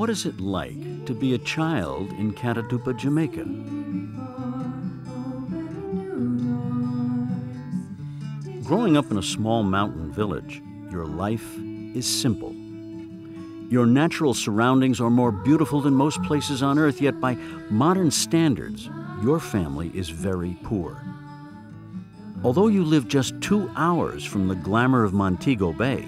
What is it like to be a child in Catadupa, Jamaica? Growing up in a small mountain village, your life is simple. Your natural surroundings are more beautiful than most places on earth, yet by modern standards, your family is very poor. Although you live just 2 hours from the glamour of Montego Bay,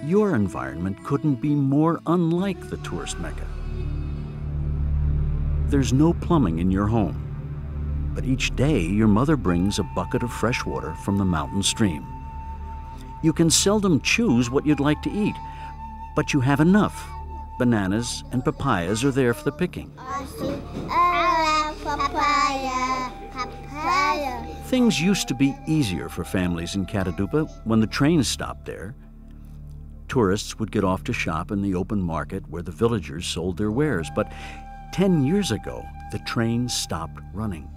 your environment couldn't be more unlike the tourist Mecca. There's no plumbing in your home, but each day your mother brings a bucket of fresh water from the mountain stream. You can seldom choose what you'd like to eat, but you have enough. Bananas and papayas are there for the picking. I love papaya. Things used to be easier for families in Catadupa when the trains stopped there. Tourists would get off to shop in the open market where the villagers sold their wares, but 10 years ago, the trains stopped running.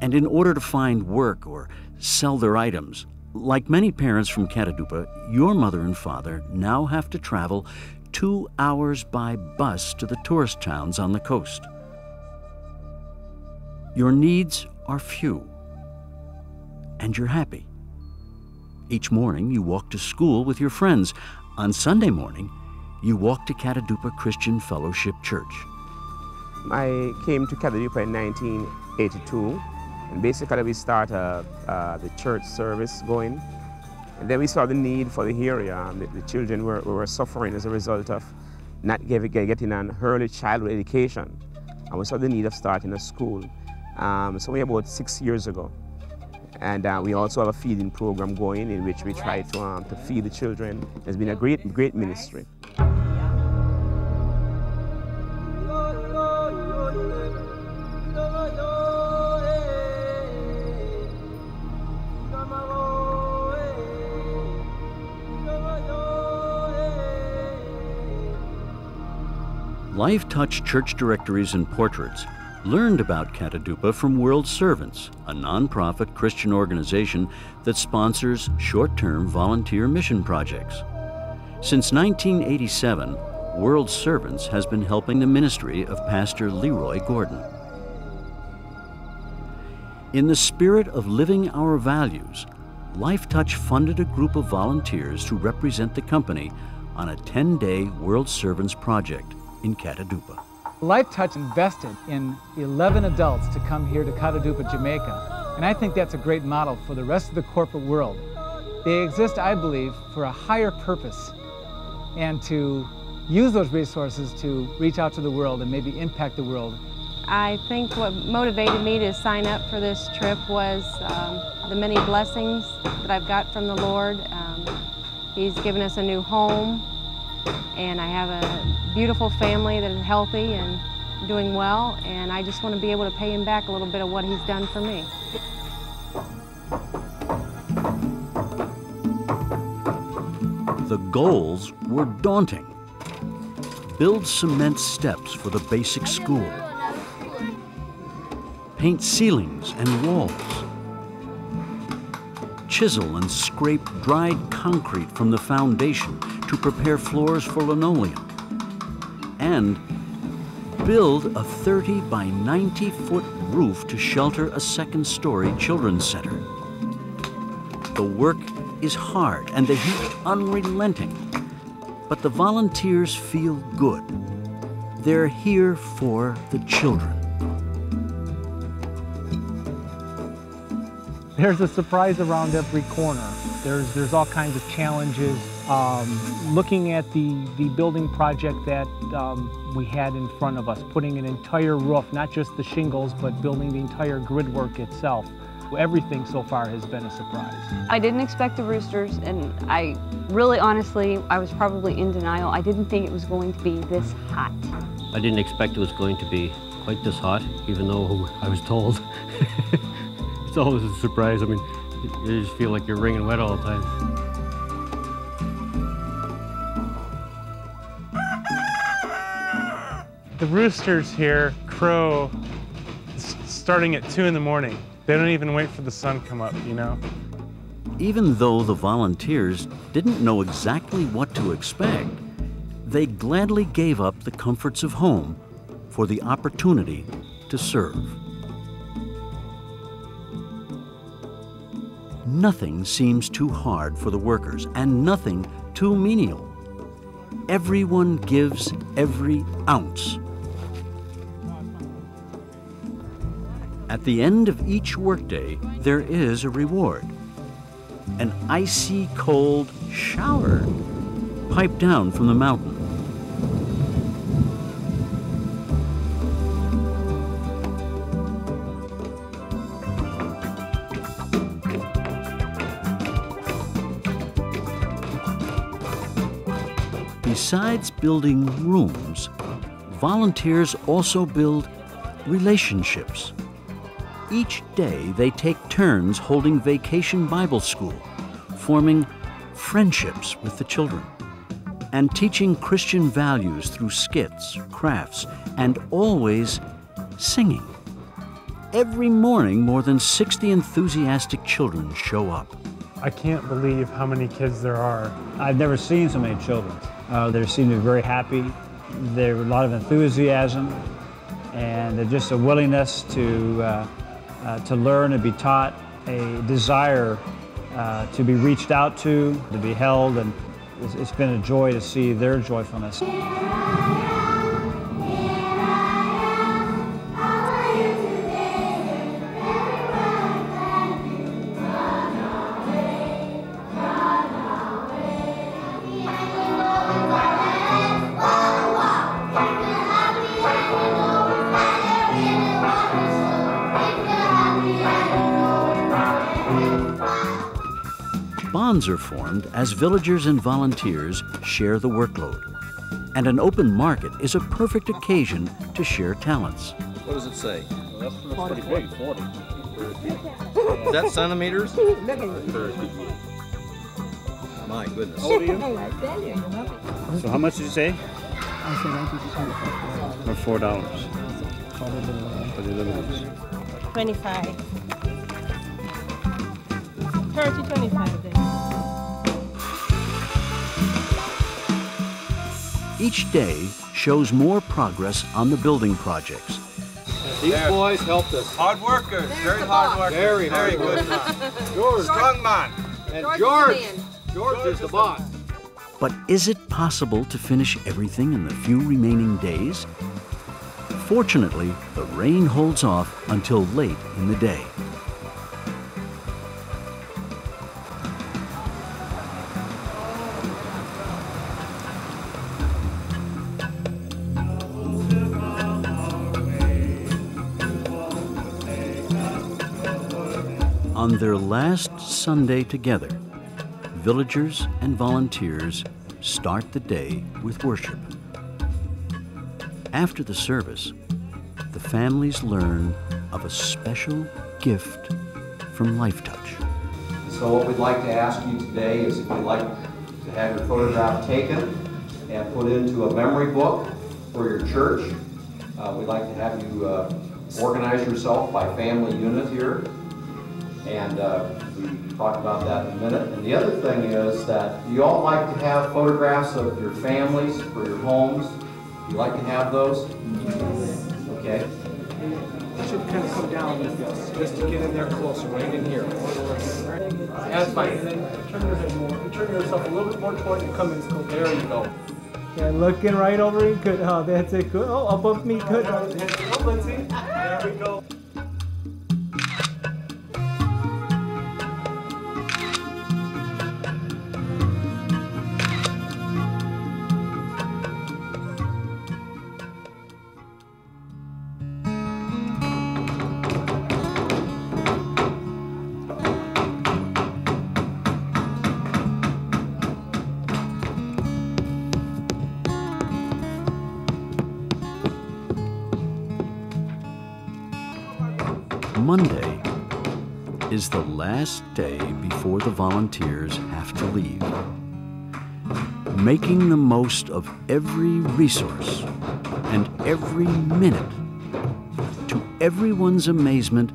And in order to find work or sell their items, like many parents from Catadupa, your mother and father now have to travel 2 hours by bus to the tourist towns on the coast. Your needs are few, and you're happy. Each morning, you walk to school with your friends. On Sunday morning, you walk to Catadupa Christian Fellowship Church. I came to Catadupa in 1982, and basically we started the church service going. And then we saw the need for the area. The children were suffering as a result of not getting an early childhood education. And we saw the need of starting a school. So we about 6 years ago. And we also have a feeding program going in which we try to feed the children. It's been a great ministry. Lifetouch church directories and portraits learned about Catadupa from World Servants, a nonprofit Christian organization that sponsors short-term volunteer mission projects. Since 1987, World Servants has been helping the ministry of Pastor Leroy Gordon. In the spirit of living our values, Lifetouch funded a group of volunteers to represent the company on a 10-day World Servants project in Catadupa. Lifetouch invested in 11 adults to come here to Catadupa, Jamaica, and I think that's a great model for the rest of the corporate world. They exist, I believe, for a higher purpose and to use those resources to reach out to the world and maybe impact the world. I think what motivated me to sign up for this trip was the many blessings that I've got from the Lord. He's given us a new home, and I have a beautiful family that is healthy and doing well, and I just want to be able to pay him back a little bit of what he's done for me. The goals were daunting. Build cement steps for the basic school. Paint ceilings and walls. Chisel and scrape dried concrete from the foundation to prepare floors for linoleum. And build a 30 by 90-foot roof to shelter a second-story children's center. The work is hard and the heat unrelenting, but the volunteers feel good. They're here for the children. There's a surprise around every corner. There's all kinds of challenges. Looking at the building project that we had in front of us, putting an entire roof, not just the shingles, but building the entire grid work itself. Everything so far has been a surprise. I didn't expect the roosters, and I really, honestly, I was probably in denial. I didn't think it was going to be this hot. I didn't expect it was going to be quite this hot, even though I was told. It's always a surprise. I mean, you just feel like you're wringing wet all the time. The roosters here crow starting at 2 in the morning. They don't even wait for the sun to come up, you know? Even though the volunteers didn't know exactly what to expect, they gladly gave up the comforts of home for the opportunity to serve. Nothing seems too hard for the workers, and nothing too menial. Everyone gives every ounce. At the end of each workday, there is a reward. An icy cold shower piped down from the mountain. Besides building rooms, volunteers also build relationships. Each day they take turns holding vacation Bible school, forming friendships with the children, and teaching Christian values through skits, crafts, and always singing. Every morning, more than 60 enthusiastic children show up. I can't believe how many kids there are. I've never seen so many children. They seem to be very happy. There's a lot of enthusiasm and just a willingness to learn and be taught, a desire to be reached out to be held, and it's been a joy to see their joyfulness. Bonds are formed as villagers and volunteers share the workload. And an open market is a perfect occasion to share talents. What does it say? Well, that's pretty big, 40. Is that centimeters? My goodness. How old are you? So how much did you say? I said $4. For the little ones. 25. 30, 25 then. Each day shows more progress on the building projects. These boys helped us. Hard workers, very hard workers. Very good. George, strong man. And George is the boss. But is it possible to finish everything in the few remaining days? Fortunately, the rain holds off until late in the day. On their last Sunday together, villagers and volunteers start the day with worship. After the service, the families learn of a special gift from Lifetouch. So what we'd like to ask you today is if you'd like to have your photograph taken and put into a memory book for your church. We'd like to have you organize yourself by family unit here. And we talk about that in a minute. And the other thing is that you all like to have photographs of your families for your homes. You like to have those? Okay. You should kind of come down with this, just to get in there closer, right in here. That's fine. And then turn your head more. Turn yourself a little bit more toward and come in. There you go. Yeah, looking right over you. Good. Oh, that's it. Good. Oh, above me. Good. Oh, let's see. There we go. Monday is the last day before the volunteers have to leave. Making the most of every resource and every minute. To everyone's amazement,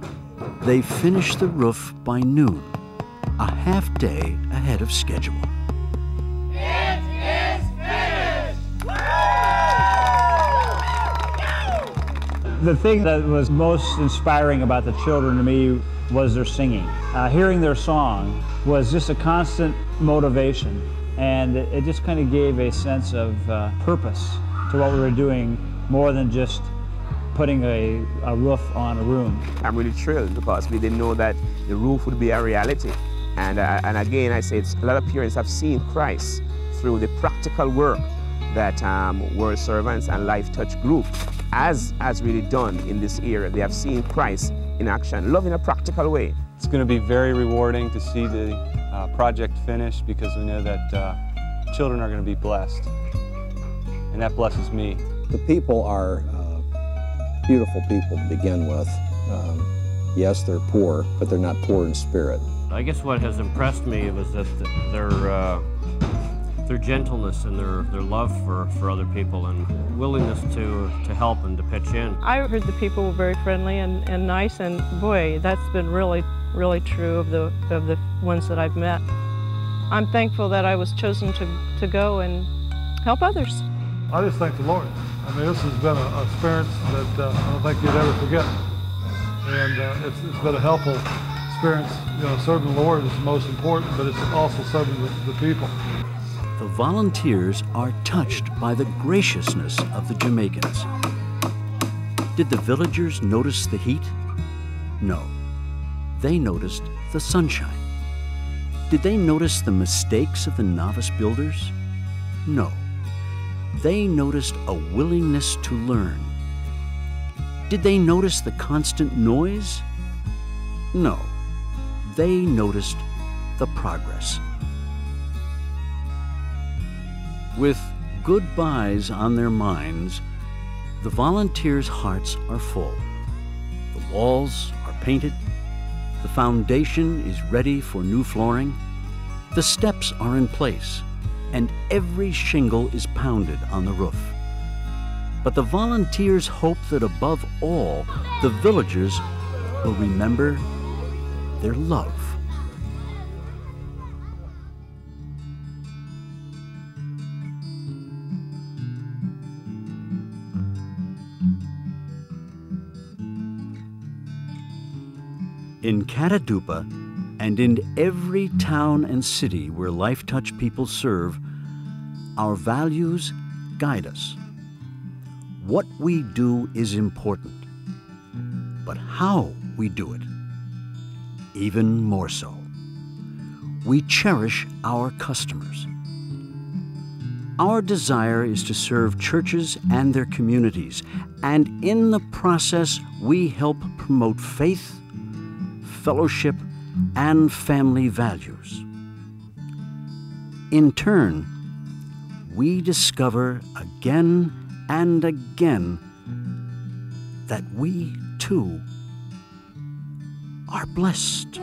they finish the roof by noon, a half day ahead of schedule. It is finished! The thing that was most inspiring about the children to me was their singing. Hearing their song was just a constant motivation, and it just kind of gave a sense of purpose to what we were doing, more than just putting a roof on a room. I'm really thrilled because we didn't know that the roof would be a reality. And again, I say a lot of parents have seen Christ through the practical work that World Servants and Lifetouch Group has really done in this area. They have seen Christ in action, love in a practical way. It's going to be very rewarding to see the project finish, because we know that children are going to be blessed, and that blesses me. The people are beautiful people to begin with. Yes, they're poor, but they're not poor in spirit. I guess what has impressed me was that their gentleness and their love for other people, and willingness to help and to pitch in. I heard the people were very friendly and nice, and boy, that's been really true of the ones that I've met. I'm thankful that I was chosen to go and help others. I just thank the Lord. I mean, this has been an experience that I don't think you'd ever forget. And it's been a helpful experience. You know, serving the Lord is the most important, but it's also serving the people. The volunteers are touched by the graciousness of the Jamaicans. Did the villagers notice the heat? No. They noticed the sunshine. Did they notice the mistakes of the novice builders? No. They noticed a willingness to learn. Did they notice the constant noise? No. They noticed the progress. With goodbyes on their minds, the volunteers' hearts are full. The walls are painted. The foundation is ready for new flooring. The steps are in place, and every shingle is pounded on the roof. But the volunteers hope that above all, the villagers will remember their love. In Catadupa, and in every town and city where Lifetouch people serve, our values guide us. What we do is important, but how we do it, even more so. We cherish our customers. Our desire is to serve churches and their communities, and in the process, we help promote faith, fellowship, and family values. In turn, we discover again and again that we, too, are blessed.